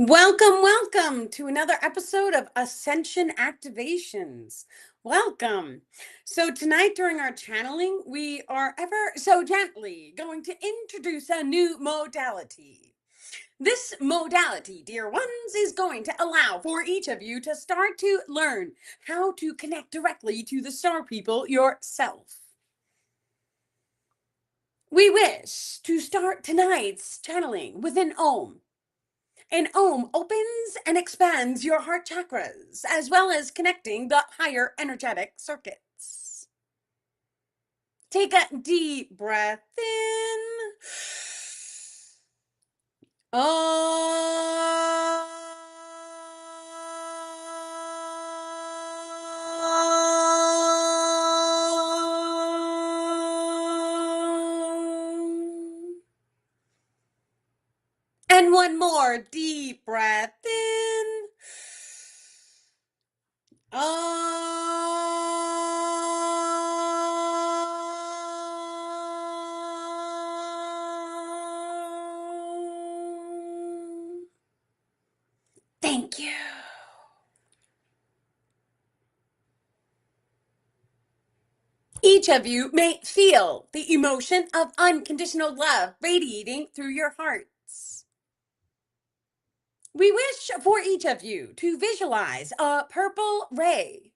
Welcome to another episode of Ascension Activations. Welcome. So, tonight during our channeling, we are ever so gently going to introduce a new modality. This modality, dear ones, is going to allow for each of you to start to learn how to connect directly to the star people yourself. We wish to start tonight's channeling with an Om. An Om opens and expands your heart chakras, as well as connecting the higher energetic circuits. Take a deep breath in. And one more deep breath in. Thank you. Each of you may feel the emotion of unconditional love radiating through your hearts. We wish for each of you to visualize a purple ray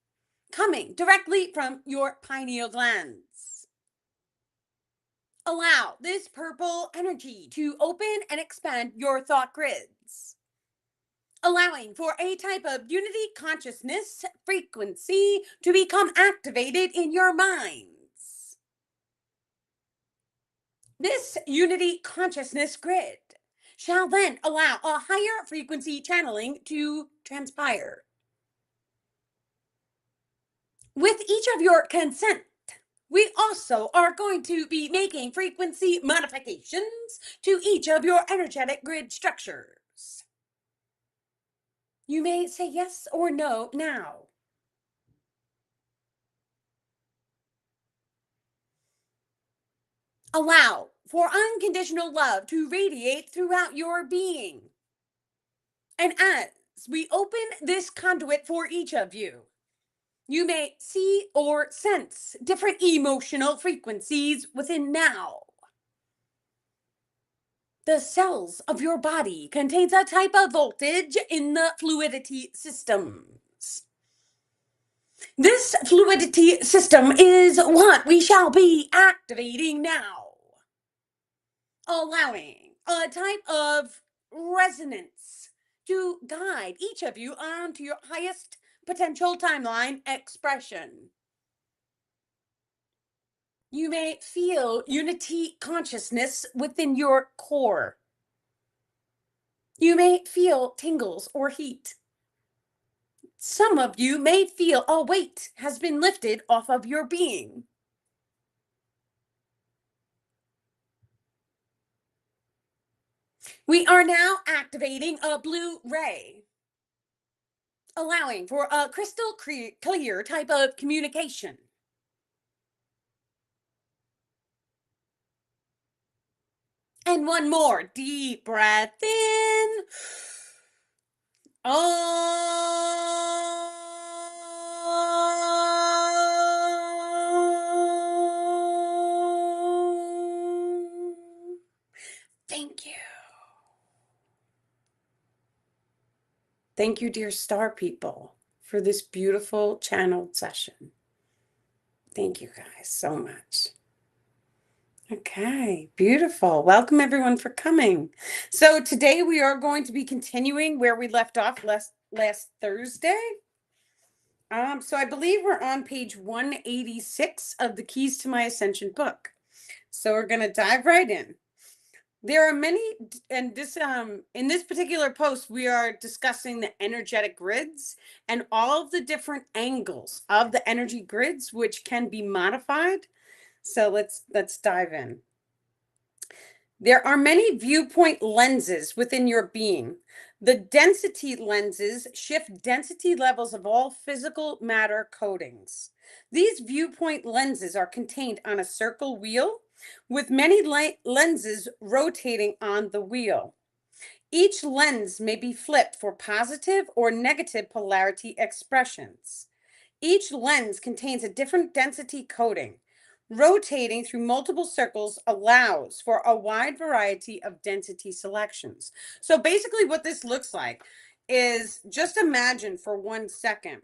coming directly from your pineal glands. Allow this purple energy to open and expand your thought grids, allowing for a type of unity consciousness frequency to become activated in your minds. This unity consciousness grid shall then allow a higher frequency channeling to transpire. With each of your consent, we also are going to be making frequency modifications to each of your energetic grid structures. You may say yes or no now. Allow for unconditional love to radiate throughout your being. And as we open this conduit for each of you, you may see or sense different emotional frequencies within now. The cells of your body contains a type of voltage in the fluidity systems. This fluidity system is what we shall be activating now, allowing a type of resonance to guide each of you onto your highest potential timeline expression. You may feel unity consciousness within your core. You may feel tingles or heat. Some of you may feel a weight has been lifted off of your being. We are now activating a blue ray, allowing for a crystal clear type of communication. And one more deep breath in. Thank you. Thank you, dear star people, for this beautiful channeled session. Thank you guys so much. Okay, beautiful. Welcome everyone for coming. So today we are going to be continuing where we left off last Thursday. So I believe we're on page 186 of the Keys to My Ascension book. So we're going to dive right in. There are many, and this in this particular post, we are discussing the energetic grids and all of the different angles of the energy grids, which can be modified. So let's dive in. There are many viewpoint lenses within your being. The density lenses shift density levels of all physical matter coatings. These viewpoint lenses are contained on a circle wheel with many lenses rotating on the wheel. Each lens may be flipped for positive or negative polarity expressions. Each lens contains a different density coding. Rotating through multiple circles allows for a wide variety of density selections. So basically, what this looks like is, just imagine for 1 second.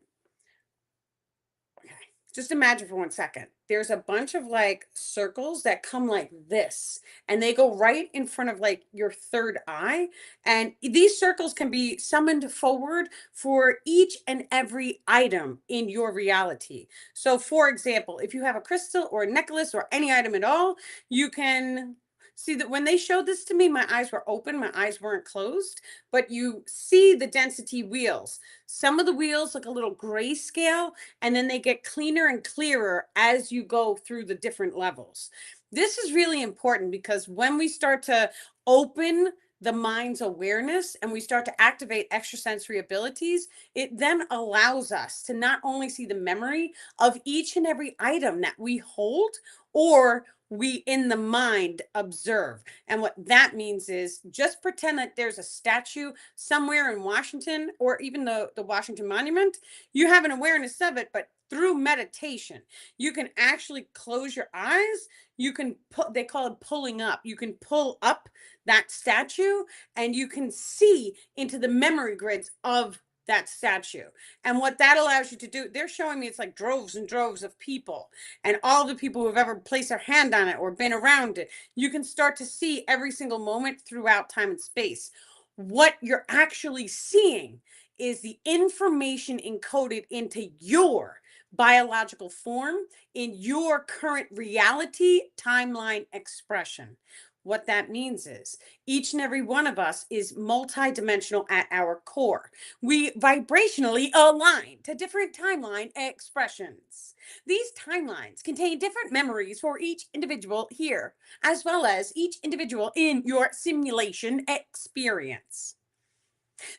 Okay. Just imagine for 1 second. There's a bunch of like circles that come like this, and they go right in front of like your third eye. And these circles can be summoned forward for each and every item in your reality. So, for example, if you have a crystal or a necklace or any item at all, you can see that when they showed this to me, my eyes were open, my eyes weren't closed, but you see the density wheels. Some of the wheels look a little grayscale, and then they get cleaner and clearer as you go through the different levels. This is really important because when we start to open the mind's awareness and we start to activate extrasensory abilities, it then allows us to not only see the memory of each and every item that we hold or we in the mind observe. And what that means is, just pretend that there's a statue somewhere in Washington, or even the Washington Monument. You have an awareness of it, but through meditation, you can actually close your eyes. You can put, they call it pulling up. You can pull up that statue and you can see into the memory grids of that statue. And what that allows you to do, they're showing me it's like droves and droves of people, and all the people who have ever placed their hand on it or been around it. You can start to see every single moment throughout time and space. What you're actually seeing is the information encoded into your biological form in your current reality timeline expression. What that means is, each and every one of us is multidimensional at our core. We vibrationally align to different timeline expressions. These timelines contain different memories for each individual here, as well as each individual in your simulation experience.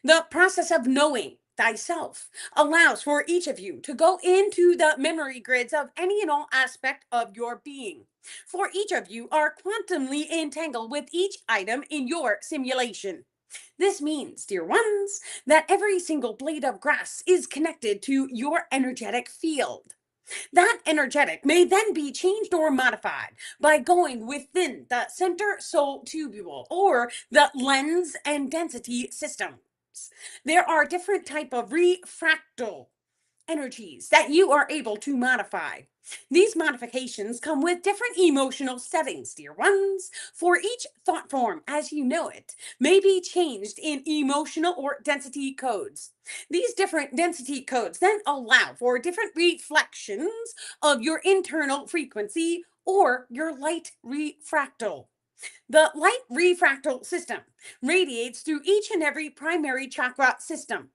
The process of knowing thyself allows for each of you to go into the memory grids of any and all aspect of your being. For each of you are quantumly entangled with each item in your simulation. This means, dear ones, that every single blade of grass is connected to your energetic field. That energetic may then be changed or modified by going within the center soul tubule or the lens and density systems. There are different type of refractal energies that you are able to modify. These modifications come with different emotional settings, dear ones, for each thought form as you know it may be changed in emotional or density codes. These different density codes then allow for different reflections of your internal frequency or your light refractal. The light refractal system radiates through each and every primary chakra system.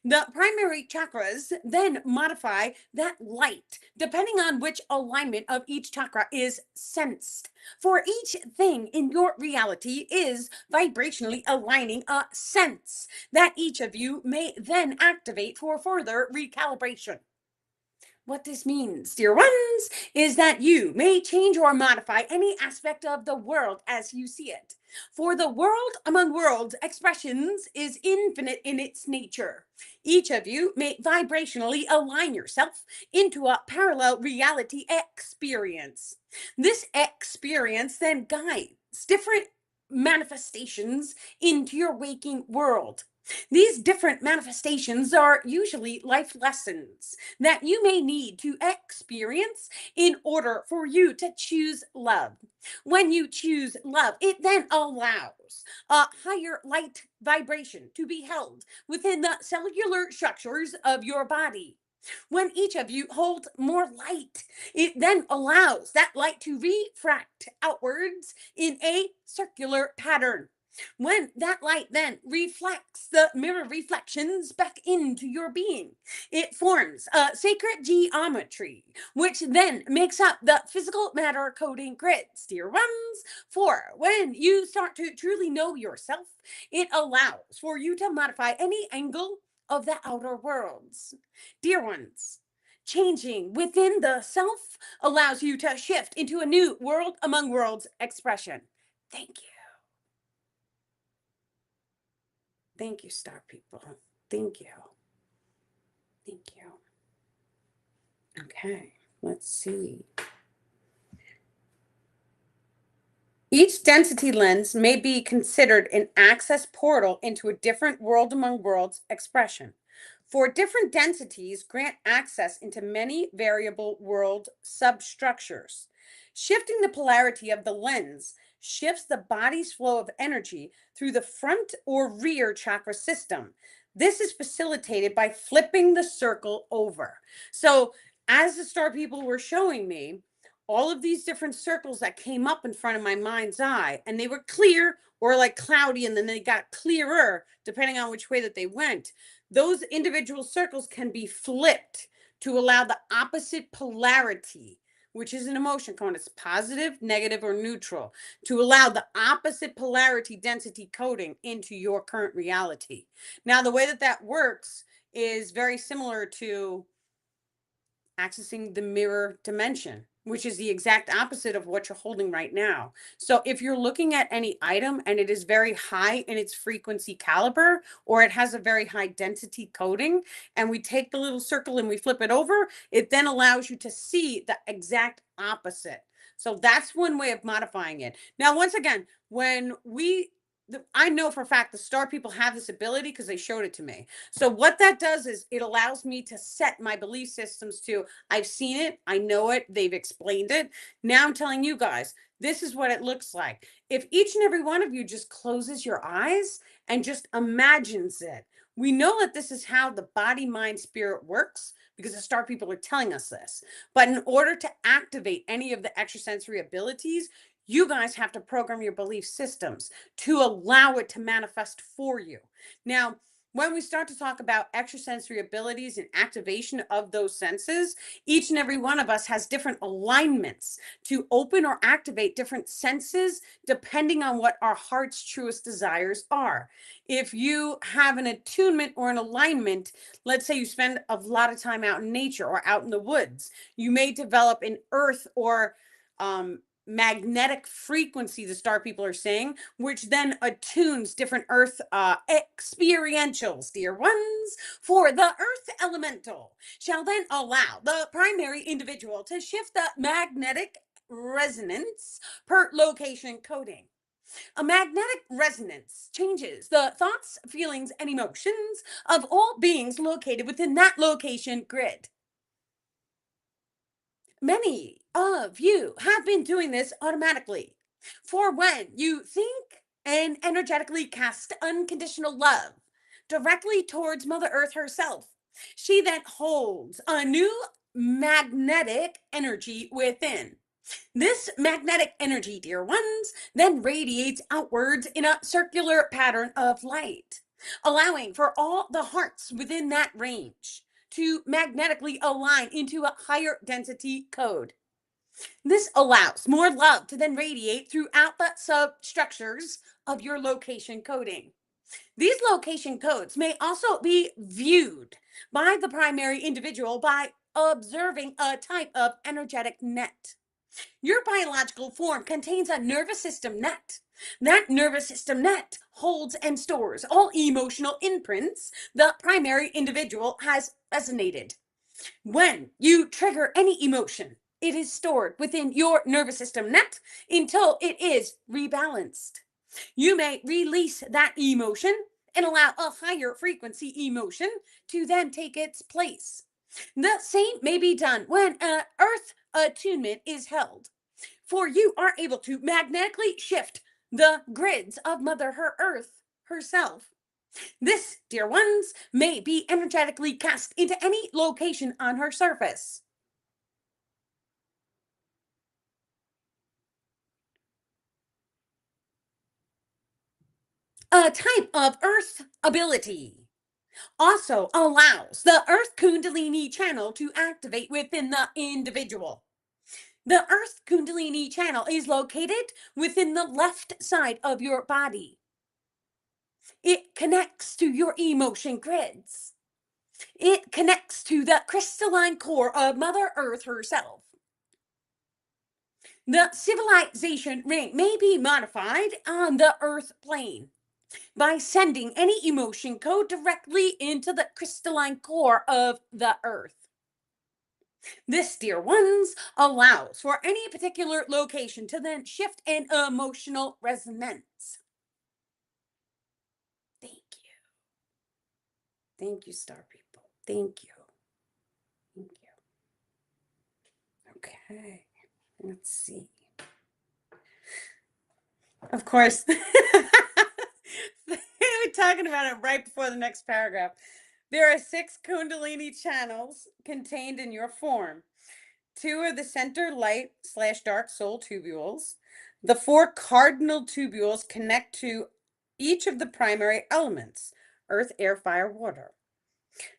The primary chakras then modify that light depending on which alignment of each chakra is sensed. For each thing in your reality is vibrationally aligning a sense that each of you may then activate for further recalibration. What this means, dear ones, is that you may change or modify any aspect of the world as you see it. For the world among worlds expressions is infinite in its nature. Each of you may vibrationally align yourself into a parallel reality experience. This experience then guides different manifestations into your waking world. These different manifestations are usually life lessons that you may need to experience in order for you to choose love. When you choose love, it then allows a higher light vibration to be held within the cellular structures of your body. When each of you holds more light, it then allows that light to refract outwards in a circular pattern. When that light then reflects the mirror reflections back into your being, it forms a sacred geometry, which then makes up the physical matter coding grids, dear ones. For when you start to truly know yourself, it allows for you to modify any angle of the outer worlds. Dear ones, changing within the self allows you to shift into a new world among worlds expression. Thank you. Thank you, star people. Thank you. Thank you. Okay, let's see. Each density lens may be considered an access portal into a different world among worlds expression. For different densities, grant access into many variable world substructures. Shifting the polarity of the lens shifts the body's flow of energy through the front or rear chakra system. This is facilitated by flipping the circle over. So, as the star people were showing me, all of these different circles that came up in front of my mind's eye, and they were clear or like cloudy, and then they got clearer depending on which way that they went. Those individual circles can be flipped to allow the opposite polarity, which is an emotion cone. It's positive, negative, or neutral, to allow the opposite polarity density coding into your current reality. Now, the way that that works is very similar to accessing the mirror dimension, which is the exact opposite of what you're holding right now. So if you're looking at any item and it is very high in its frequency caliber, or it has a very high density coding, and we take the little circle and we flip it over, it then allows you to see the exact opposite. So that's one way of modifying it. Now, once again, when I know for a fact the star people have this ability because they showed it to me. So what that does is it allows me to set my belief systems to, I've seen it, I know it, they've explained it. Now I'm telling you guys, this is what it looks like. If each and every one of you just closes your eyes and just imagines it, we know that this is how the body, mind, spirit works because the star people are telling us this. But in order to activate any of the extrasensory abilities, you guys have to program your belief systems to allow it to manifest for you. Now, when we start to talk about extrasensory abilities and activation of those senses, each and every one of us has different alignments to open or activate different senses depending on what our heart's truest desires are. If you have an attunement or an alignment, let's say you spend a lot of time out in nature or out in the woods, you may develop an earth or magnetic frequency, the star people are saying, which then attunes different earth experientials, dear ones, for the earth elemental shall then allow the primary individual to shift the magnetic resonance per location coding. A magnetic resonance changes the thoughts, feelings, and emotions of all beings located within that location grid. Many of you have been doing this automatically. For when you think and energetically cast unconditional love directly towards Mother Earth herself, she then holds a new magnetic energy within. This magnetic energy, dear ones, then radiates outwards in a circular pattern of light, allowing for all the hearts within that range to magnetically align into a higher density code. This allows more love to then radiate throughout the substructures of your location coding. These location codes may also be viewed by the primary individual by observing a type of energetic net. Your biological form contains a nervous system net. That nervous system net holds and stores all emotional imprints the primary individual has resonated. When you trigger any emotion, it is stored within your nervous system net until it is rebalanced. You may release that emotion and allow a higher frequency emotion to then take its place. The same may be done when an earth attunement is held, for you are able to magnetically shift the grids of Mother Her Earth herself. This, dear ones, may be energetically cast into any location on her surface. A type of earth ability also allows the earth kundalini channel to activate within the individual. The earth kundalini channel is located within the left side of your body. It connects to your emotion grids. It connects to the crystalline core of Mother Earth herself. The civilization ring may be modified on the earth plane. by sending any emotion code directly into the crystalline core of the earth. This, dear ones, allows for any particular location to then shift in emotional resonance. Thank you. Thank you, star people. Thank you. Thank you. Okay. Let's see. Of course. We're talking about it right before the next paragraph. There are 6 Kundalini channels contained in your form. 2 are the center light / dark soul tubules. The 4 cardinal tubules connect to each of the primary elements: earth, air, fire, water.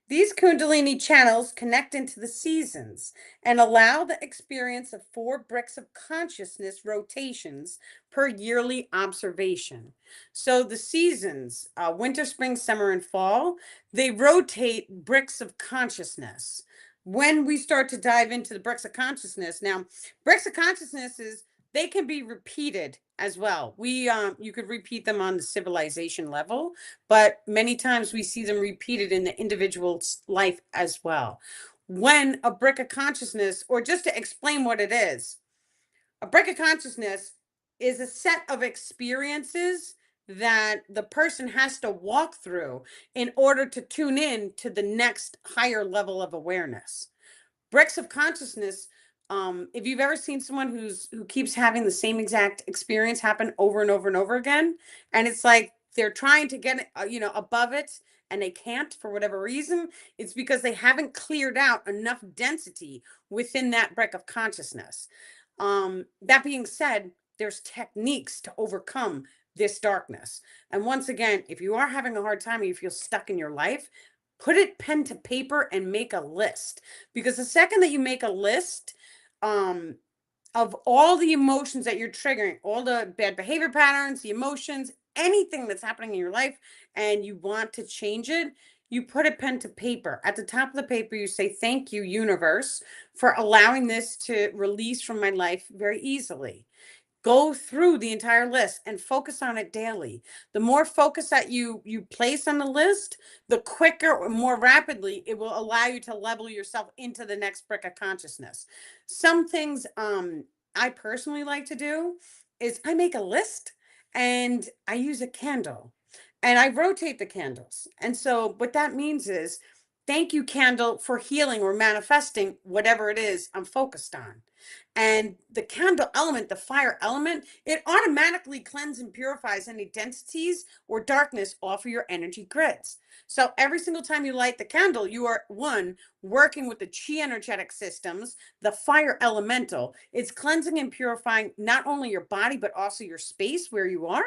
These Kundalini channels connect into the seasons and allow the experience of 4 bricks of consciousness rotations per yearly observation. So the seasons, winter, spring, summer, and fall, they rotate bricks of consciousness. When we start to dive into the bricks of consciousness, now, bricks of consciousness is they can be repeated as well. You could repeat them on the civilization level, but many times we see them repeated in the individual's life as well. When a brick of consciousness, or just to explain what it is, a brick of consciousness is a set of experiences that the person has to walk through in order to tune in to the next higher level of awareness. Bricks of consciousness, if you've ever seen someone who keeps having the same exact experience happen over and over and over again, and it's like they're trying to get it, above it, and they can't for whatever reason, it's because they haven't cleared out enough density within that brick of consciousness. That being said, there's techniques to overcome this darkness. And once again, if you are having a hard time and you feel stuck in your life, put it pen to paper and make a list. Because the second that you make a list, of all the emotions that you're triggering, all the bad behavior patterns, the emotions, anything that's happening in your life, and you want to change it, you put a pen to paper. At the top of the paper, you say, "Thank you, universe, for allowing this to release from my life very easily." Go through the entire list and focus on it daily. The more focus that you place on the list, the quicker or more rapidly it will allow you to level yourself into the next brick of consciousness. Some things I personally like to do is I make a list and I use a candle and I rotate the candles. And so what that means is, thank you, candle, for healing or manifesting whatever it is I'm focused on. And the candle element, the fire element, it automatically cleanses and purifies any densities or darkness off of your energy grids. So every single time you light the candle, you are, one, working with the chi energetic systems, the fire elemental. It's cleansing and purifying not only your body, but also your space where you are.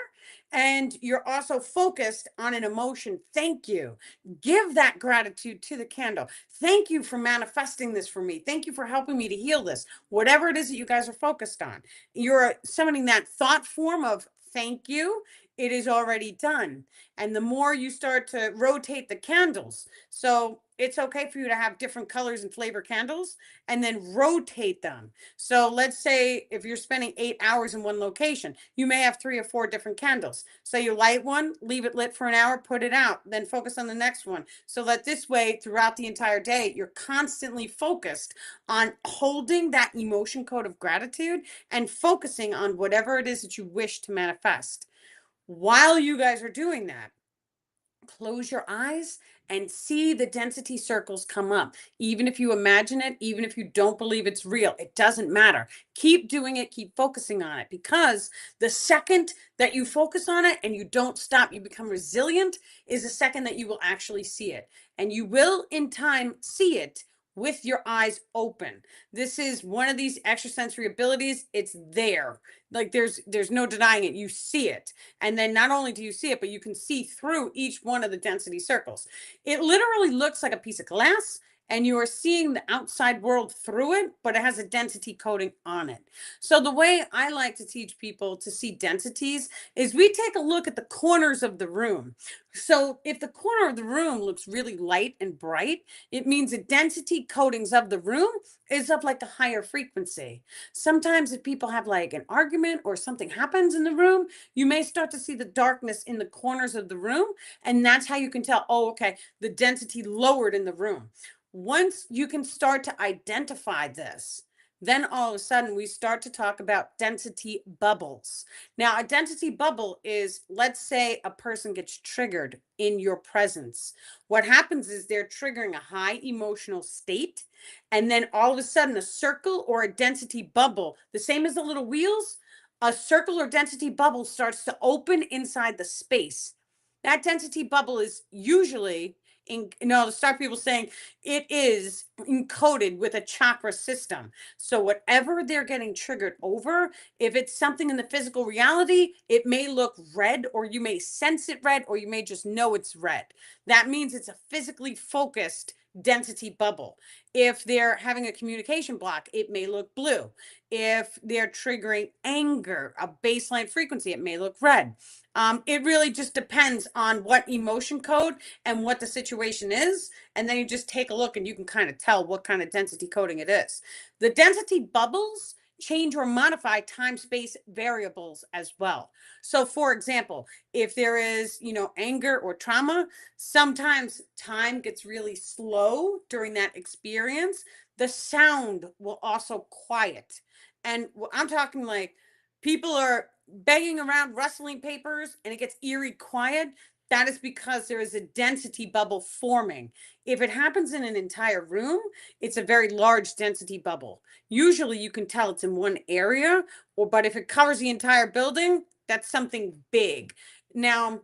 And you're also focused on an emotion. Thank you. Give that gratitude to the candle. Thank you for manifesting this for me. Thank you for helping me to heal this. Whatever it is that you guys are focused on, you're summoning that thought form of thank you. It is already done. And the more you start to rotate the candles, so it's okay for you to have different colors and flavor candles and then rotate them. So let's say if you're spending 8 hours in one location, you may have 3 or 4 different candles. So you light one, leave it lit for an hour, put it out, then focus on the next one. So that this way, throughout the entire day, you're constantly focused on holding that emotion code of gratitude and focusing on whatever it is that you wish to manifest. While you guys are doing that, close your eyes and see the density circles come up. Even if you imagine it, even if you don't believe it's real, it doesn't matter. Keep doing it, keep focusing on it, because the second that you focus on it and you don't stop, you become resilient, is the second that you will actually see it. And you will in time see it with your eyes open. This is one of these extrasensory abilities. It's there. Like there's no denying it. You see it. And then not only do you see it, but you can see through each one of the density circles. It literally looks like a piece of glass, and you are seeing the outside world through it, but it has a density coating on it. So the way I like to teach people to see densities is we take a look at the corners of the room. So if the corner of the room looks really light and bright, it means the density coatings of the room is of like a higher frequency. Sometimes if people have like an argument or something happens in the room, you may start to see the darkness in the corners of the room. And that's how you can tell, oh, okay, the density lowered in the room. Once you can start to identify this, then all of a sudden we start to talk about density bubbles. Now, a density bubble is, let's say a person gets triggered in your presence. What happens is they're triggering a high emotional state, and then all of a sudden a circle or a density bubble, the same as the little wheels, a circle or density bubble starts to open inside the space. That density bubble is usually to start people saying it is encoded with a chakra system. So whatever they're getting triggered over, if it's something in the physical reality, it may look red, or you may sense it red, or you may just know it's red. That means it's a physically focused density bubble. If they're having a communication block, it may look blue. If they're triggering anger, a baseline frequency, it may look red. It really just depends on what emotion code and what the situation is. And then you just take a look and you can kind of tell what kind of density coding it is. The density bubbles change or modify time space variables as well. So for example, if there is, anger or trauma, sometimes time gets really slow during that experience. The sound will also quiet. And I'm talking like people are banging around rustling papers and it gets eerie quiet. That is because there is a density bubble forming. If it happens in an entire room, it's a very large density bubble. Usually you can tell it's in one area, but if it covers the entire building, that's something big. Now,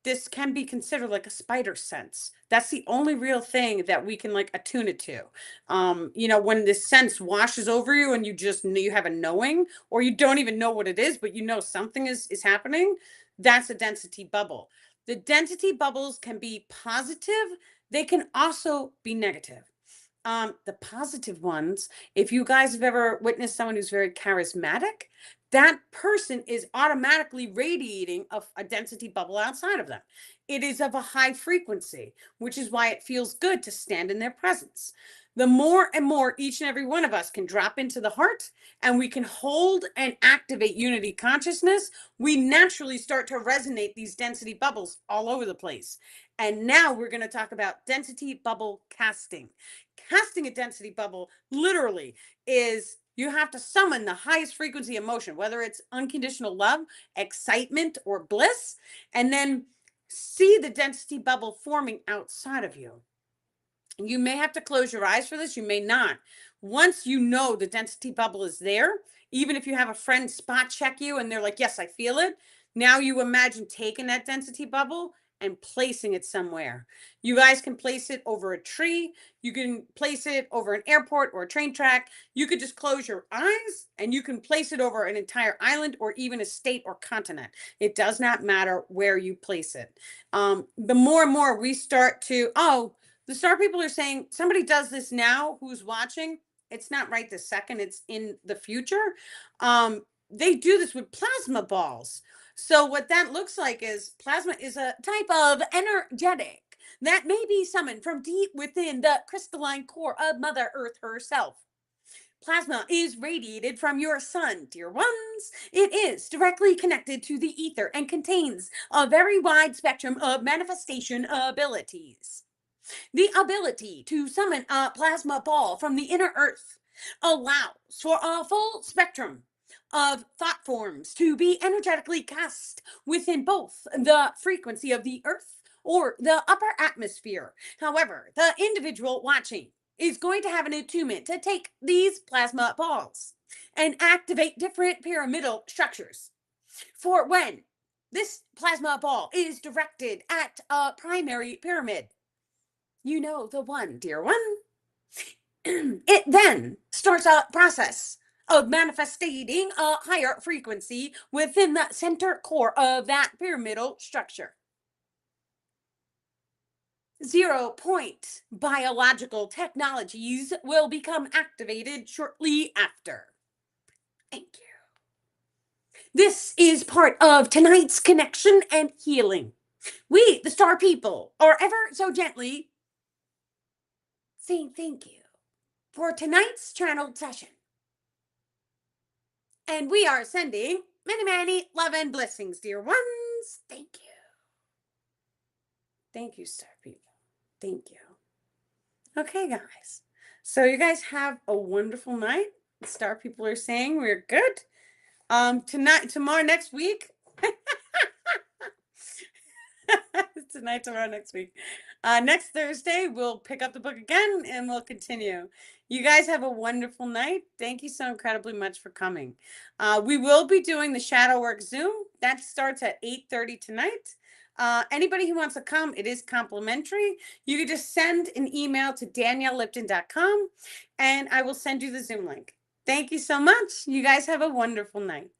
this can be considered like a spider sense. That's the only real thing that we can like attune it to. When this sense washes over you and you have a knowing, or you don't even know what it is, but you know something is happening, that's a density bubble. The density bubbles can be positive, they can also be negative. The positive ones, if you guys have ever witnessed someone who's very charismatic, that person is automatically radiating a density bubble outside of them. It is of a high frequency, which is why it feels good to stand in their presence. The more and more each and every one of us can drop into the heart and we can hold and activate unity consciousness, we naturally start to resonate these density bubbles all over the place. And now we're going to talk about density bubble casting. Casting a density bubble literally is you have to summon the highest frequency emotion, whether it's unconditional love, excitement, or bliss, and then see the density bubble forming outside of you. You may have to close your eyes for this, you may not. Once you know the density bubble is there, even if you have a friend spot check you and they're like, yes, I feel it. Now you imagine taking that density bubble and placing it somewhere. You guys can place it over a tree. You can place it over an airport or a train track. You could just close your eyes and you can place it over an entire island or even a state or continent. It does not matter where you place it. The more and more we start to, the star people are saying somebody does this now who's watching. It's not right this second. It's in the future. They do this with plasma balls. So what that looks like is plasma is a type of energetic that may be summoned from deep within the crystalline core of Mother Earth herself. Plasma is radiated from your sun, dear ones. It is directly connected to the ether and contains a very wide spectrum of manifestation abilities. The ability to summon a plasma ball from the inner earth allows for a full spectrum of thought forms to be energetically cast within both the frequency of the earth or the upper atmosphere. However, the individual watching is going to have an attunement to take these plasma balls and activate different pyramidal structures. For when this plasma ball is directed at a primary pyramid, you know the one, dear one. It then starts a process of manifesting a higher frequency within the center core of that pyramidal structure. 0 point biological technologies will become activated shortly after. Thank you. This is part of tonight's connection and healing. We, the star people, are ever so gently saying thank you for tonight's channeled session. And we are sending many, many love and blessings, dear ones. Thank you. Thank you, star people. Thank you. Okay, guys. So you guys have a wonderful night. The star people are saying we're good. Tomorrow, next week. Tonight, tomorrow, next week. Next Thursday, we'll pick up the book again and we'll continue. You guys have a wonderful night. Thank you so incredibly much for coming. We will be doing the Shadow Work Zoom. That starts at 8:30 tonight. Anybody who wants to come, it is complimentary. You can just send an email to daniellelipton.com and I will send you the Zoom link. Thank you so much. You guys have a wonderful night.